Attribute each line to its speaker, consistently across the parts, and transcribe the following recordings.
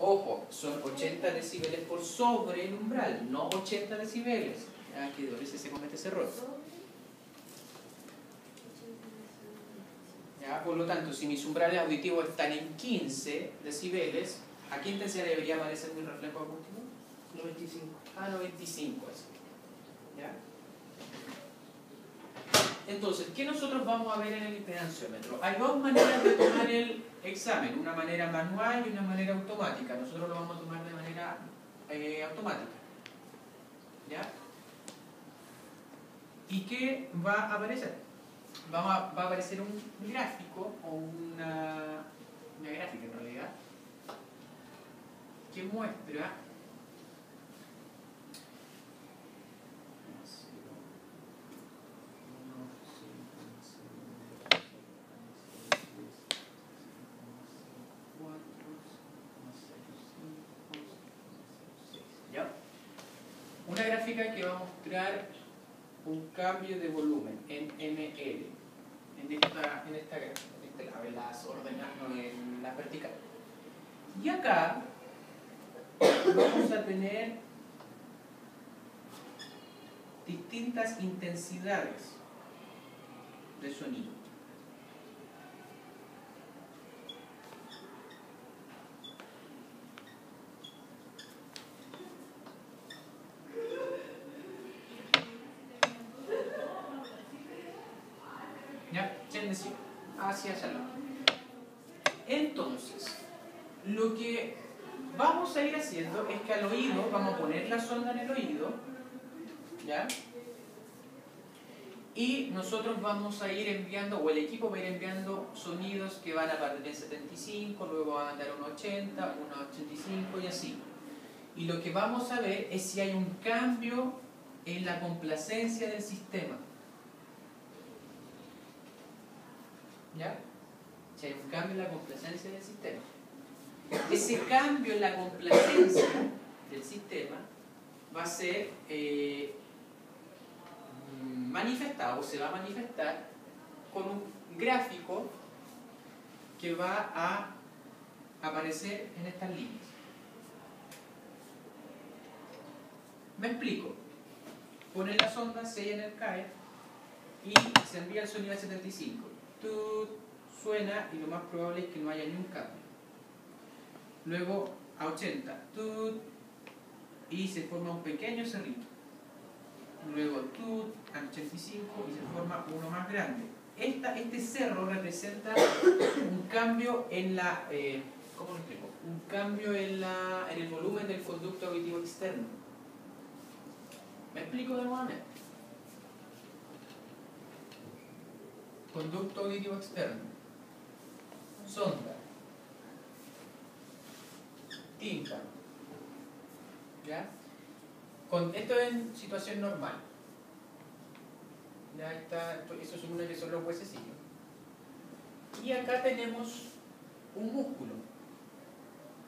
Speaker 1: Ojo, son 80 decibeles por sobre el umbral, no 80 decibeles. Aquí a veces se comete ese error. ¿Ya? Por lo tanto, si mis umbrales auditivos están en 15 decibeles, ¿a qué intensidad debería aparecer mi reflejo acústico?
Speaker 2: 95.
Speaker 1: A 95. Así. ¿Ya? Entonces, ¿qué nosotros vamos a ver en el impedanciómetro? Hay dos maneras de tomar el examen, una manera manual y una manera automática. Nosotros lo vamos a tomar de manera automática. ¿Ya? ¿Y qué va a aparecer? Va a aparecer un gráfico o una gráfica en realidad que muestra una gráfica que va a mostrar un cambio de volumen en ML en esta gráfica, en las ordenadas, en la vertical. Y acá vamos a tener distintas intensidades de sonido. ¿Ya? ¿Quieren decir? Hacia allá. Entonces, lo que vamos a ir haciendo es que al oído, vamos a poner la sonda en el oído, ¿ya? Y nosotros vamos a ir enviando, o el equipo va a ir enviando sonidos que van a partir en 75, luego van a andar a un 80, un 85 y así. Y lo que vamos a ver es si hay un cambio en la complacencia del sistema. ¿Ya? Si hay un cambio en la complacencia del sistema. Ese cambio en la complacencia del sistema va a ser manifestado, o se va a manifestar con un gráfico que va a aparecer en estas líneas. Me explico. Ponen la sonda, sellan el CAE y se envía el sonido a 75. Suena y lo más probable es que no haya ni un cambio. Luego a 80 y se forma un pequeño cerrito. Luego a 85 y se forma uno más grande. Este cerro representa un cambio en la ¿cómo lo explico? Un cambio en el volumen del conducto auditivo externo. ¿Me explico de nuevamente? Conducto auditivo externo, sonda, tímpano. ¿Ya? Esto es en situación normal. Ya está, eso supone que son los huesecillos. Y acá tenemos un músculo,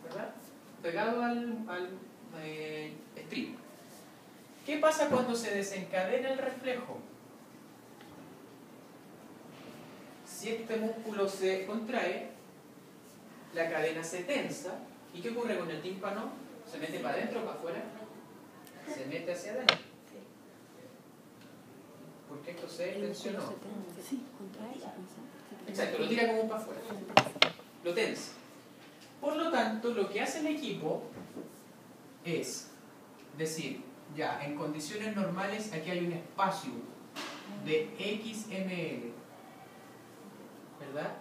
Speaker 1: ¿verdad? Pegado al estribo. ¿Qué pasa cuando se desencadena el reflejo? Si este músculo se contrae, la cadena se tensa. ¿Y qué ocurre con el tímpano? ¿Se mete para adentro o para afuera? Se mete hacia adentro. Porque esto se tensionó.
Speaker 3: Sí, contrae.
Speaker 1: Exacto, lo tira como para afuera. Lo tensa. Por lo tanto, lo que hace el equipo es decir, ya, en condiciones normales aquí hay un espacio de XML, ¿verdad?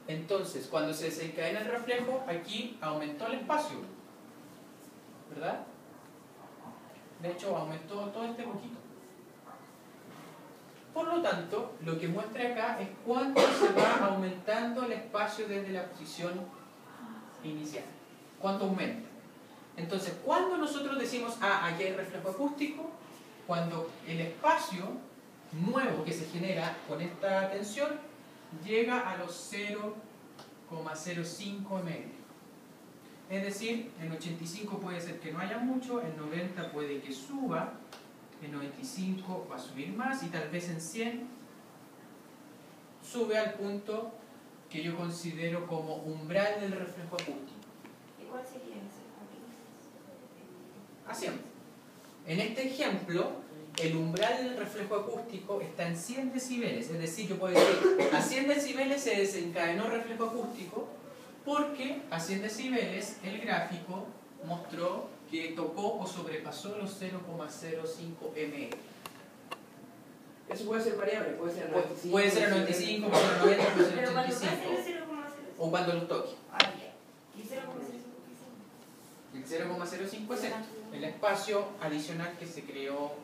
Speaker 1: Entonces, cuando se desencadena el reflejo, aquí aumentó el espacio, ¿verdad? De hecho, aumentó todo este poquito. Por lo tanto, lo que muestra acá es cuánto se va aumentando el espacio desde la posición inicial. ¿Cuánto aumenta? Entonces, cuando nosotros decimos, aquí hay reflejo acústico, cuando el espacio nuevo que se genera con esta tensión llega a los 0,05 ml. Es decir, en 85 puede ser que no haya mucho, en 90 puede que suba, en 95 va a subir más y tal vez en 100 sube al punto que yo considero como umbral del reflejo acústico.
Speaker 2: ¿Cuál sería ese?
Speaker 1: A 100. En este ejemplo, el umbral del reflejo acústico está en 100 decibeles. Es decir, yo puedo decir, a 100 decibeles se desencadenó reflejo acústico porque a 100 decibeles el gráfico mostró que tocó o sobrepasó los 0,05 mE.
Speaker 3: Eso puede ser variable, puede ser 95.
Speaker 1: Puede ser 95, puede ser 90, puede ser
Speaker 2: Pero cuando
Speaker 1: 85.
Speaker 2: pasa el 0,05.
Speaker 1: O cuando los toque.
Speaker 2: ¿Y 0,05?
Speaker 1: El 0,05 es el espacio adicional que se creó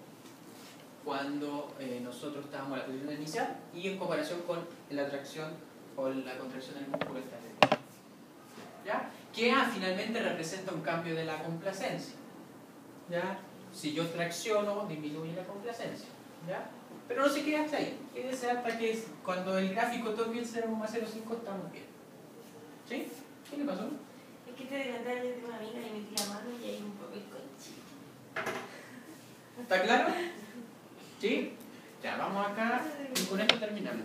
Speaker 1: cuando nosotros estábamos en la posición inicial y en comparación con la atracción o la contracción del músculo estático. ¿Ya? Que finalmente representa un cambio de la complacencia. ¿Ya? Si yo tracciono, disminuye la complacencia. ¿Ya? Pero no se queda hasta ahí. Quédese hasta que cuando el gráfico toque el 0,05 estamos bien. ¿Sí? ¿Qué le pasó?
Speaker 2: Es que te adelantaron de una amiga y metí la mano y hay un papel con chico.
Speaker 1: ¿Está claro? ¿Sí? Ya, vamos acá y con esto terminamos.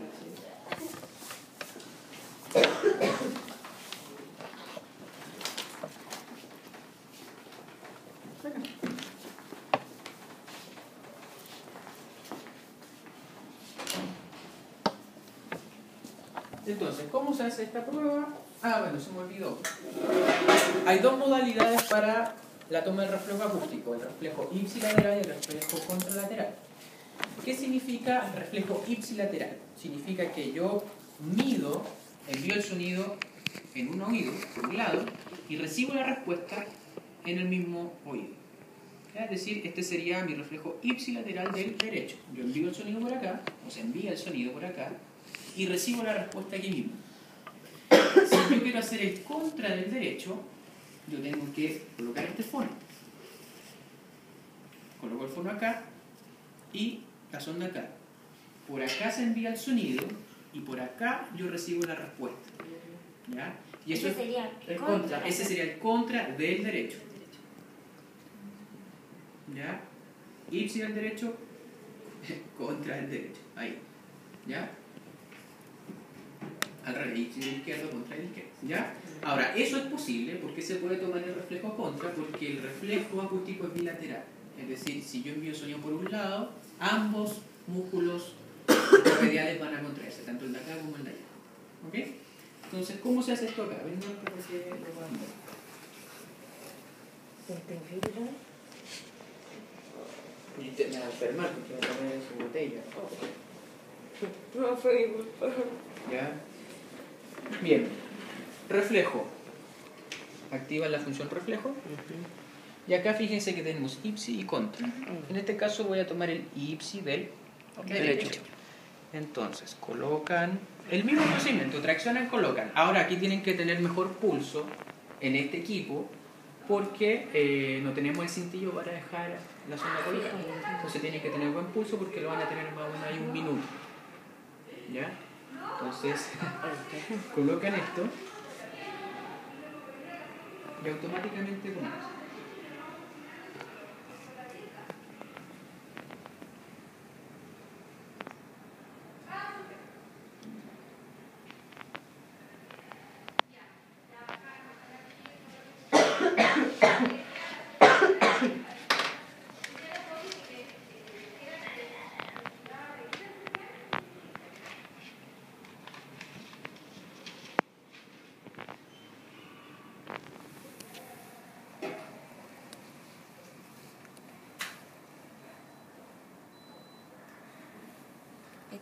Speaker 1: Entonces, ¿cómo se hace esta prueba? Ah, bueno, se me olvidó. Hay dos modalidades para la toma del reflejo acústico, el reflejo ipsilateral y el reflejo contralateral. ¿Qué significa reflejo ipsilateral? Significa que yo mido, envío el sonido en un oído, por un lado, y recibo la respuesta en el mismo oído. Es decir, este sería mi reflejo ipsilateral del derecho. Yo envío el sonido por acá, o se envía el sonido por acá, y recibo la respuesta aquí mismo. Si yo quiero hacer el contra del derecho, yo tengo que colocar este fono. Coloco el fono acá y la sonda acá. Por acá se envía el sonido y por acá yo recibo la respuesta. ¿Ya? Y eso
Speaker 2: Ese sería
Speaker 1: el contra. Ese sería el contra del derecho. ¿Ya? Ipsi del derecho, contra el derecho. Ahí. ¿Ya? Al revés, ipsi del izquierdo contra el izquierdo. ¿Ya? Ahora, eso es posible porque se puede tomar el reflejo contra, porque el reflejo acústico es bilateral. Es decir, si yo envío sonido por un lado, ambos músculos radiales van a contraerse, tanto el de acá como el de allá. ¿Ok? Entonces, ¿cómo se hace esto acá? Ven, no, porque lo van a ver. Y te me va a enfermar porque va a poner en su botella.
Speaker 3: No, fue mi culpa.
Speaker 1: ¿Ya? Bien. Reflejo. Activa la función reflejo. Y acá fíjense que tenemos ipsi y contra. En este caso voy a tomar el ipsi del derecho. Entonces, colocan el mismo procedimiento, traccionan, colocan. Ahora aquí tienen que tener mejor pulso en este equipo porque no tenemos el cintillo para dejar la sonda colocada. Entonces tienen que tener buen pulso porque lo van a tener más o menos ahí un minuto. ¿Ya? Entonces, colocan esto y automáticamente comienza.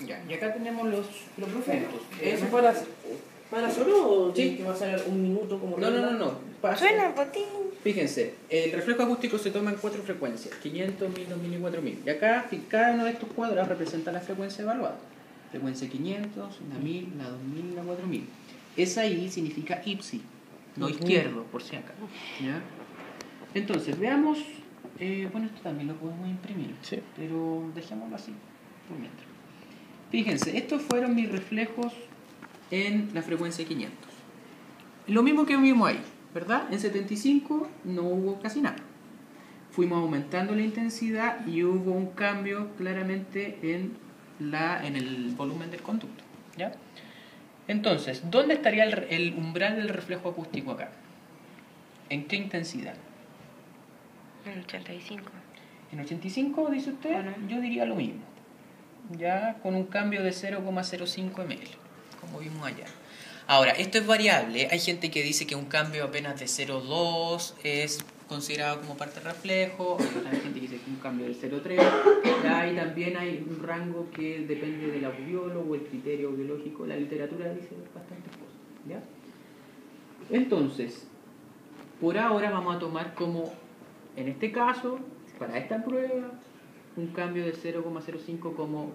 Speaker 1: Ya, y acá tenemos los efectos.
Speaker 3: ¿Eso para solo o
Speaker 1: Sí.
Speaker 3: tiene que pasar un minuto como
Speaker 1: No. Pasa.
Speaker 2: Suena, botín.
Speaker 1: Fíjense, el reflejo acústico se toma en 4 frecuencias, 500, 1000, 2000 y 4000. Y acá cada uno de estos cuadros representa la frecuencia evaluada. Frecuencia 500, la 1000, la 2000 y la 4000. Esa I significa ipsi, no izquierdo, por si acá. ¿Ya? Entonces, veamos, bueno, esto también lo podemos imprimir,
Speaker 3: Sí.
Speaker 1: pero dejémoslo así, por mientras. Fíjense, estos fueron mis reflejos en la frecuencia 500. Lo mismo que vimos ahí, ¿verdad? En 75 no hubo casi nada. Fuimos aumentando la intensidad y hubo un cambio claramente en el volumen del conducto. ¿Ya? Entonces, ¿dónde estaría el umbral del reflejo acústico acá? ¿En qué intensidad?
Speaker 2: En 85.
Speaker 1: ¿En 85 dice usted?
Speaker 2: Ajá.
Speaker 1: Yo diría lo mismo. Ya con un cambio de 0,05 ml, como vimos allá. Ahora, esto es variable. Hay gente que dice que un cambio apenas de 0,2 es considerado como parte del reflejo. Hay otra gente que dice que un cambio de 0,3. Y también hay un rango que depende del audiólogo, el criterio biológico. La literatura dice bastantes cosas. ¿Ya? Entonces, por ahora vamos a tomar como, en este caso, para esta prueba, un cambio de 0,05 como,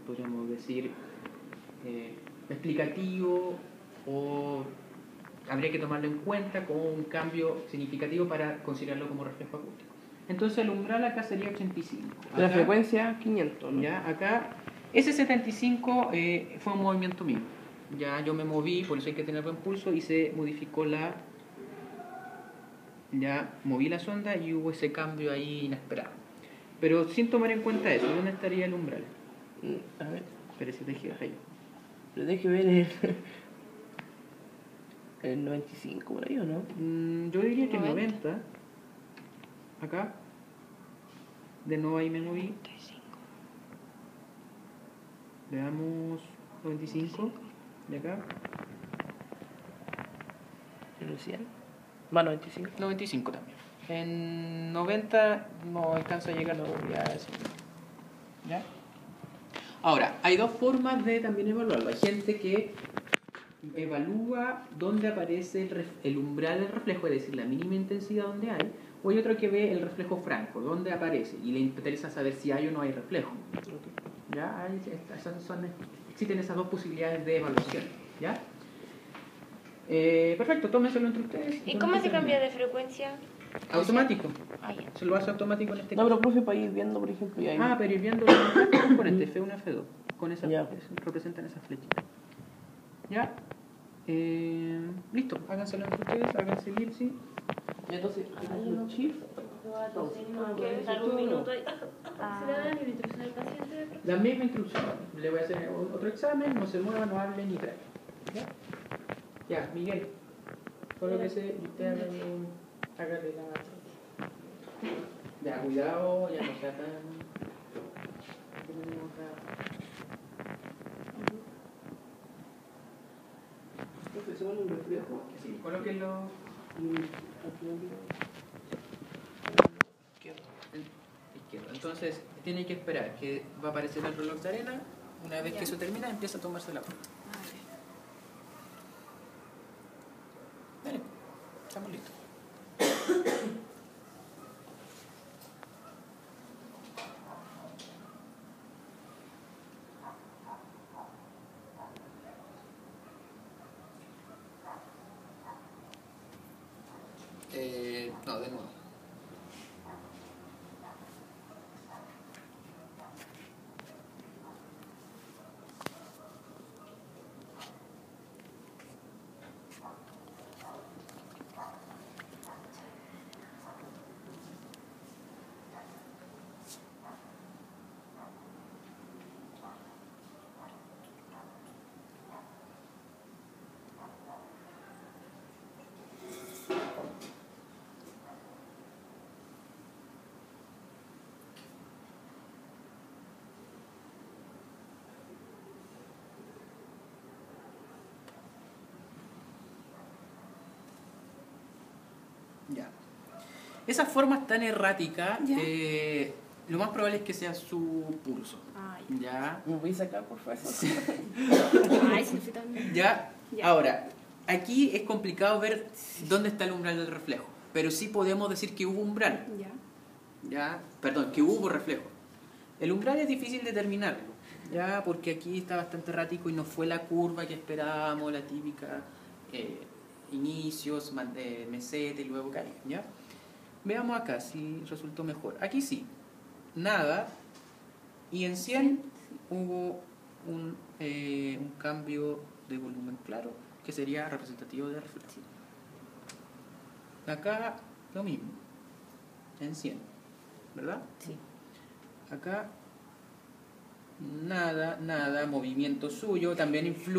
Speaker 1: podríamos decir, explicativo, o habría que tomarlo en cuenta como un cambio significativo para considerarlo como reflejo acústico. Entonces el umbral acá sería 85.
Speaker 3: La
Speaker 1: Acá,
Speaker 3: frecuencia 500, ¿no?
Speaker 1: ya, acá, ese 75 fue un movimiento mío. Ya yo me moví, por eso hay que tener buen pulso, y se modificó ya moví la sonda y hubo ese cambio ahí inesperado. Pero sin tomar en cuenta eso, ¿dónde estaría el umbral?
Speaker 3: A ver,
Speaker 1: Espérese, te giras ahí.
Speaker 3: pero deje ver el 95 por ahí, ¿o no?
Speaker 1: Yo diría que
Speaker 2: 90.
Speaker 1: 90. Acá. De nuevo ahí me moví. Veamos 95. De acá.
Speaker 3: ¿El 100? Va 95.
Speaker 1: 95 también. En 90 no alcanza a llegar, no voy a decir. ¿Ya? Ahora, hay dos formas de también evaluarlo. Hay gente que evalúa dónde aparece el umbral del reflejo, es decir, la mínima intensidad donde hay, o hay otro que ve el reflejo franco, dónde aparece, y le interesa saber si hay o no hay reflejo. ¿Ya? Existen esas dos posibilidades de evaluación. ¿Ya? Perfecto, tómenselo entre ustedes.
Speaker 2: ¿Y cómo se cambia de frecuencia?
Speaker 1: Automático.
Speaker 2: Ah, ya.
Speaker 1: Se lo hace automático en este
Speaker 3: No,
Speaker 1: caso.
Speaker 3: pero profe, para ir viendo, por ejemplo, y ahí...
Speaker 1: Pero ir viendo los componentes F1, F2, con esas,
Speaker 3: Ya.
Speaker 1: representan esas flechitas. ¿Ya? Listo, háganselo entre ustedes, háganse el IPSI.
Speaker 3: Y entonces, el chip...
Speaker 2: ¿Quieres dar un minuto ahí?
Speaker 4: ¿Se le da la instrucción al paciente?
Speaker 1: La misma instrucción. Le voy a hacer otro examen, no se mueva, no hable ni traiga. ¿Ya? Ya, Miguel. Solo que se usted hágale la... Ya, cuidado, ya no sea tan...
Speaker 3: Profe, ¿se va un reflejo?
Speaker 1: Sí, colóquenlo izquierdo. Entonces, tiene que esperar que va a aparecer el reloj de arena. Una vez que eso termina, empieza a tomarse la prueba. Dale, estamos listos. No, de nuevo. Ya. Esa forma tan errática,
Speaker 4: Ya.
Speaker 1: lo más probable es que sea su pulso.
Speaker 4: Ah,
Speaker 1: ¿Ya?
Speaker 3: ¿Me voy a sacar, por favor?
Speaker 4: Ay, sí, fui también.
Speaker 1: ¿Ya?
Speaker 4: Ya.
Speaker 1: Ahora, aquí es complicado ver dónde está el umbral del reflejo, pero sí podemos decir que hubo umbral.
Speaker 4: Ya.
Speaker 1: ¿Ya? Perdón, que hubo reflejo. El umbral es difícil determinarlo, ¿ya? Porque aquí está bastante errático y no fue la curva que esperábamos, la típica inicios, meseta y luego caída, ¿ya? Veamos acá si resultó mejor. Aquí sí, nada, y en 100 hubo un cambio de volumen claro que sería representativo de reflejo. Acá lo mismo, en 100, ¿verdad?
Speaker 2: Sí.
Speaker 1: Acá nada, movimiento suyo, también influye.